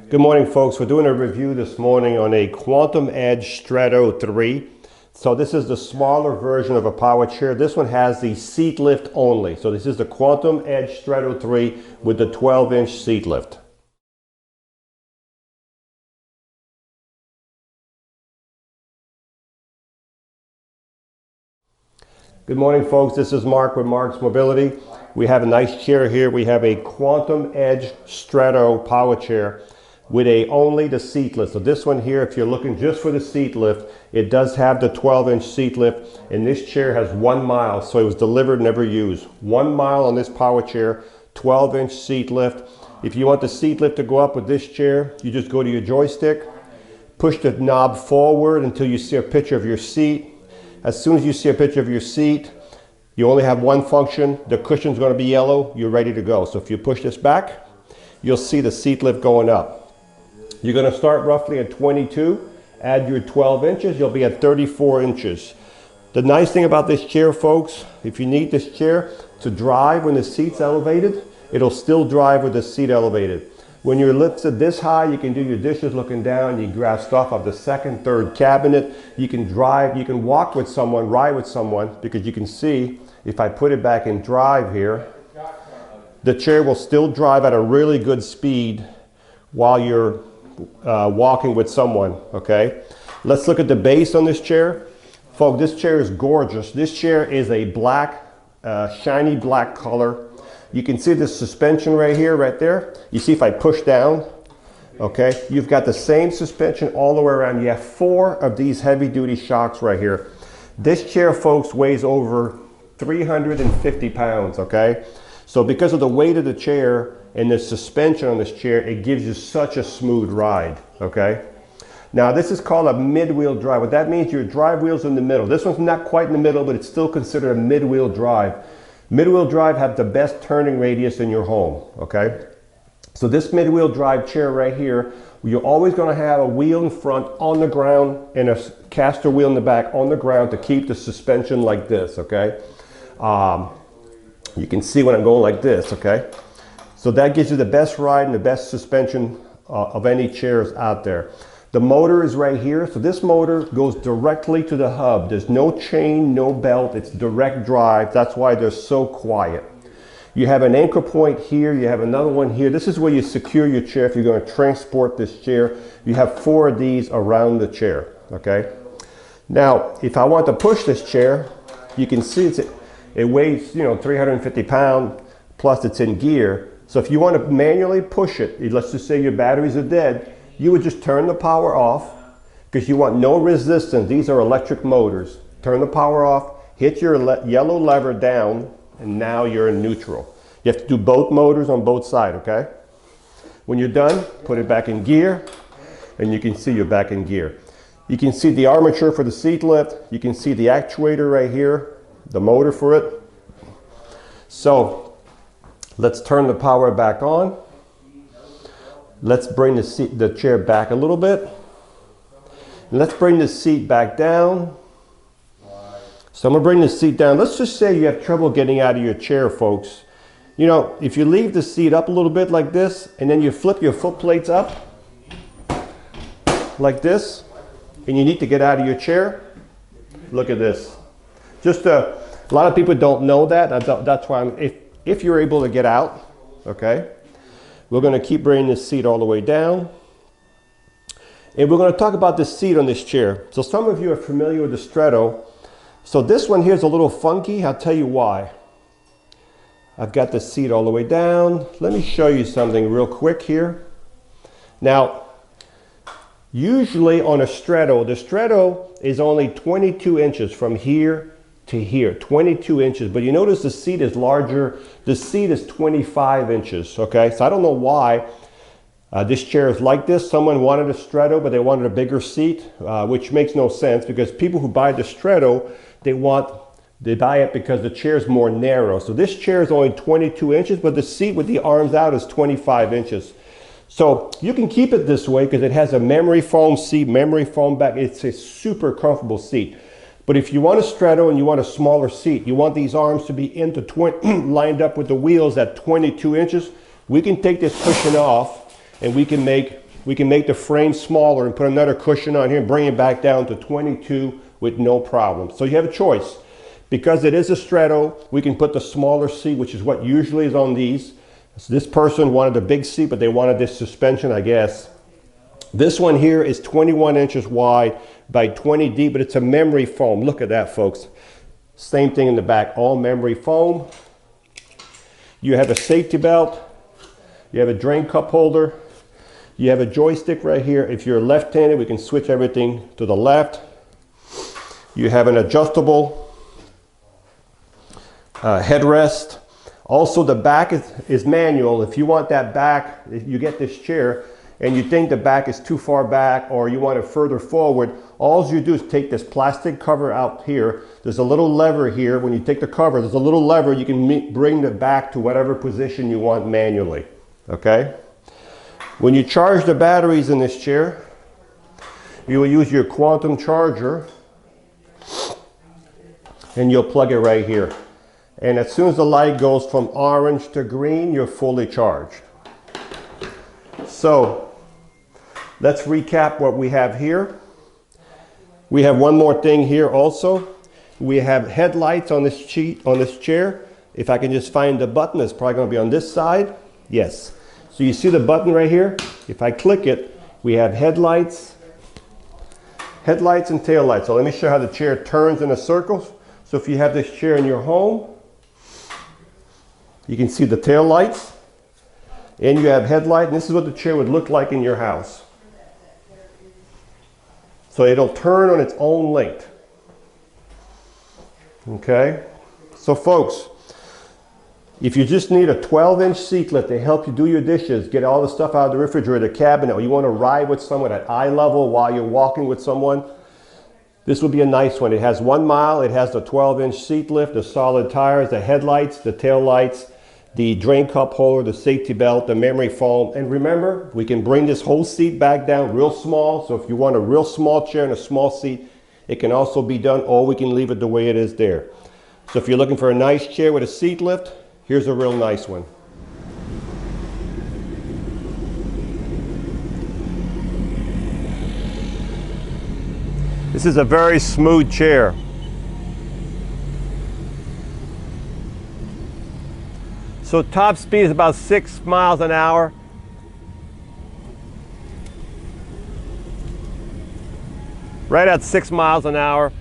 Good morning, folks. We're doing a review this morning on a Quantum Edge Stretto 3. So this is the smaller version of a power chair. This one has the seat lift only. So this is the Quantum Edge Stretto 3 with the 12-inch seat lift. Good morning, folks. This is Mark with Marc's Mobility. We have a nice chair here. We have a Quantum Edge Stretto power chair with only the seat lift. So this one here, if you're looking just for the seat lift, it does have the 12-inch seat lift, and this chair has 1 mile, so it was delivered, never used. 1 mile on this power chair, 12-inch seat lift. If you want the seat lift to go up with this chair, you just go to your joystick, push the knob forward until you see a picture of your seat. As soon as you see a picture of your seat, you only have one function. The cushion's going to be yellow. You're ready to go. So if you push this back, you'll see the seat lift going up. You're going to start roughly at 22. Add your 12 inches. You'll be at 34 inches. The nice thing about this chair, folks, if you need this chair to drive when the seat's elevated, it'll still drive with the seat elevated. When you're lifted this high, you can do your dishes looking down. You can grab stuff off the second, third cabinet. You can drive, you can walk with someone, ride with someone, because you can see, if I put it back in drive here, the chair will still drive at a really good speed while you're walking with someone, okay? Let's look at the base on this chair. Folks, this chair is gorgeous. This chair is a black, shiny black color. You can see the suspension right here, right there. You see if I push down, okay, you've got the same suspension all the way around. You have 4 of these heavy duty shocks right here. This chair, folks, weighs over 350 pounds, okay? So because of the weight of the chair and the suspension on this chair, it gives you such a smooth ride, okay? Now this is called a mid-wheel drive. What that means, your drive wheel's in the middle. This one's not quite in the middle, but it's still considered a mid-wheel drive. Mid-wheel drive have the best turning radius in your home, okay? So this mid-wheel drive chair right here, you're always going to have a wheel in front on the ground and a caster wheel in the back on the ground to keep the suspension like this, okay? You can see when I'm going like this, okay? So that gives you the best ride and the best suspension of any chairs out there. The motor is right here. So this motor goes directly to the hub. There's no chain, no belt. It's direct drive. That's why they're so quiet. You have an anchor point here. You have another one here. This is where you secure your chair if you're going to transport this chair. You have 4 of these around the chair, okay? Now, if I want to push this chair, you can see it weighs, 350 pounds, plus it's in gear. So if you want to manually push it, let's just say your batteries are dead, you would just turn the power off because you want no resistance. These are electric motors. Turn the power off, hit your yellow lever down, and now you're in neutral. You have to do both motors on both sides, okay? When you're done, put it back in gear, and you can see you're back in gear. You can see the armature for the seat lift. You can see the actuator right here, the motor for it. So let's turn the power back on. Let's bring the chair back a little bit. And let's bring the seat back down. So I'm going to bring the seat down. Let's just say you have trouble getting out of your chair, folks. If you leave the seat up a little bit like this, and then you flip your foot plates up like this, and you need to get out of your chair, look at this. Just a lot of people don't know that. That's why if you're able to get out, okay? We're going to keep bringing this seat all the way down. And we're going to talk about this seat on this chair. So some of you are familiar with the Stretto. So this one here is a little funky. I'll tell you why. I've got the seat all the way down. Let me show you something real quick here. Now, usually on a Stretto, the Stretto is only 22 inches from here to here, 22 inches, but you notice the seat is larger. The seat is 25 inches, okay? So I don't know why this chair is like this. Someone wanted a Stretto, but they wanted a bigger seat, which makes no sense because people who buy the Stretto, they buy it because the chair is more narrow. So this chair is only 22 inches, but the seat with the arms out is 25 inches. So you can keep it this way because it has a memory foam seat, memory foam back. It's a super comfortable seat. But if you want a Stretto and you want a smaller seat, you want these arms to be lined up with the wheels at 22 inches, we can take this cushion off and we can make we can make the frame smaller and put another cushion on here and bring it back down to 22 with no problem. So you have a choice. Because it is a Stretto, we can put the smaller seat, which is what usually is on these. So this person wanted a big seat, but they wanted this suspension, I guess. This one here is 21 inches wide by 20 deep, but it's a memory foam. Look at that, folks. Same thing in the back, all memory foam. You have a safety belt. You have a drain cup holder. You have a joystick right here. If you're left-handed, we can switch everything to the left. You have an adjustable headrest. Also, the back is manual. If you want that back, if you get this chair and you think the back is too far back or you want it further forward, all you do is take this plastic cover out here. There's a little lever here. When you take the cover, there's a little lever. You can bring the back to whatever position you want manually. Okay? When you charge the batteries in this chair, you will use your quantum charger and you'll plug it right here. And as soon as the light goes from orange to green, you're fully charged. So let's recap what we have here. We have one more thing here also. We have headlights on this chair. If I can just find the button, it's probably going to be on this side. Yes. So you see the button right here? If I click it, we have headlights and taillights. So let me show you how the chair turns in a circle. So if you have this chair in your home, you can see the tail lights and you have headlight, and this is what the chair would look like in your house. So it'll turn on its own length. Okay? So folks, if you just need a 12-inch seat lift to help you do your dishes, get all the stuff out of the refrigerator cabinet, or you want to ride with someone at eye level while you're walking with someone, this would be a nice one. It has 1 mile, it has the 12-inch seat lift, the solid tires, the headlights, the tail lights, the drain cup holder, the safety belt, the memory foam. And remember, we can bring this whole seat back down real small. So if you want a real small chair and a small seat, it can also be done, or we can leave it the way it is there. So if you're looking for a nice chair with a seat lift, here's a real nice one. This is a very smooth chair. So top speed is about 6 miles an hour. Right at 6 miles an hour.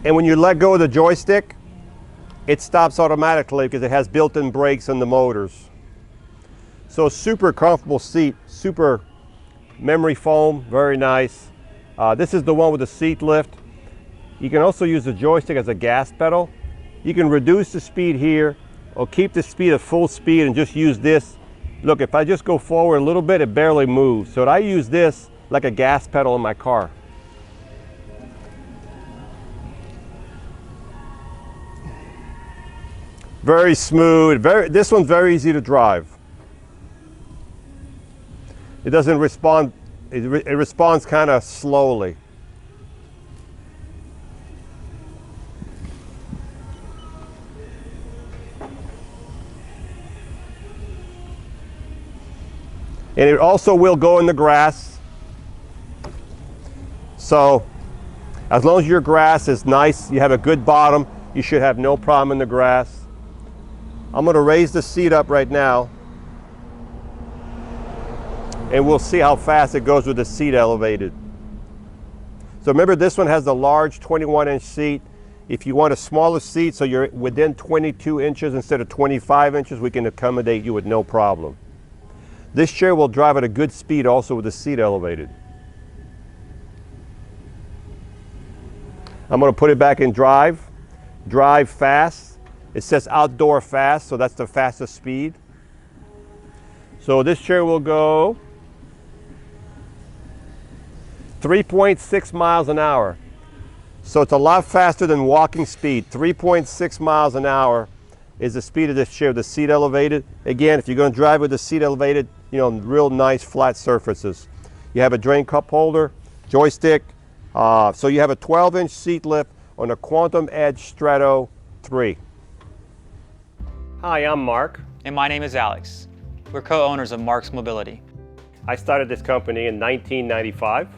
And when you let go of the joystick, it stops automatically because it has built-in brakes in the motors. So super comfortable seat, super memory foam, very nice. This is the one with the seat lift. You can also use the joystick as a gas pedal. You can reduce the speed here or keep the speed at full speed and just use this. Look, if I just go forward a little bit, it barely moves. So I use this like a gas pedal in my car. Very smooth, this one's very easy to drive. It doesn't respond, it responds kind of slowly. And it also will go in the grass. So as long as your grass is nice, you have a good bottom, you should have no problem in the grass. I'm going to raise the seat up right now and we'll see how fast it goes with the seat elevated. So remember, this one has the large 21-inch seat. If you want a smaller seat so you're within 22 inches instead of 25 inches, we can accommodate you with no problem. This chair will drive at a good speed also with the seat elevated. I'm going to put it back in drive fast. It says outdoor fast, so that's the fastest speed. So this chair will go 3.6 miles an hour. So it's a lot faster than walking speed. 3.6 miles an hour is the speed of this chair, the seat elevated. Again, if you're going to drive with the seat elevated, you know, real nice flat surfaces. You have a drain cup holder, joystick. So you have a 12-inch seat lift on a Quantum Edge Stretto 3. Hi, I'm Mark. And my name is Alex. We're co-owners of Marc's Mobility. I started this company in 1995.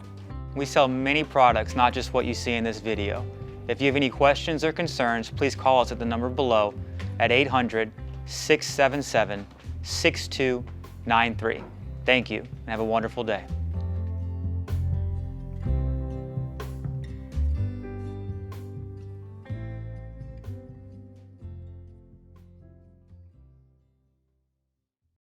We sell many products, not just what you see in this video. If you have any questions or concerns, please call us at the number below at 800-677-6293. Thank you, and have a wonderful day.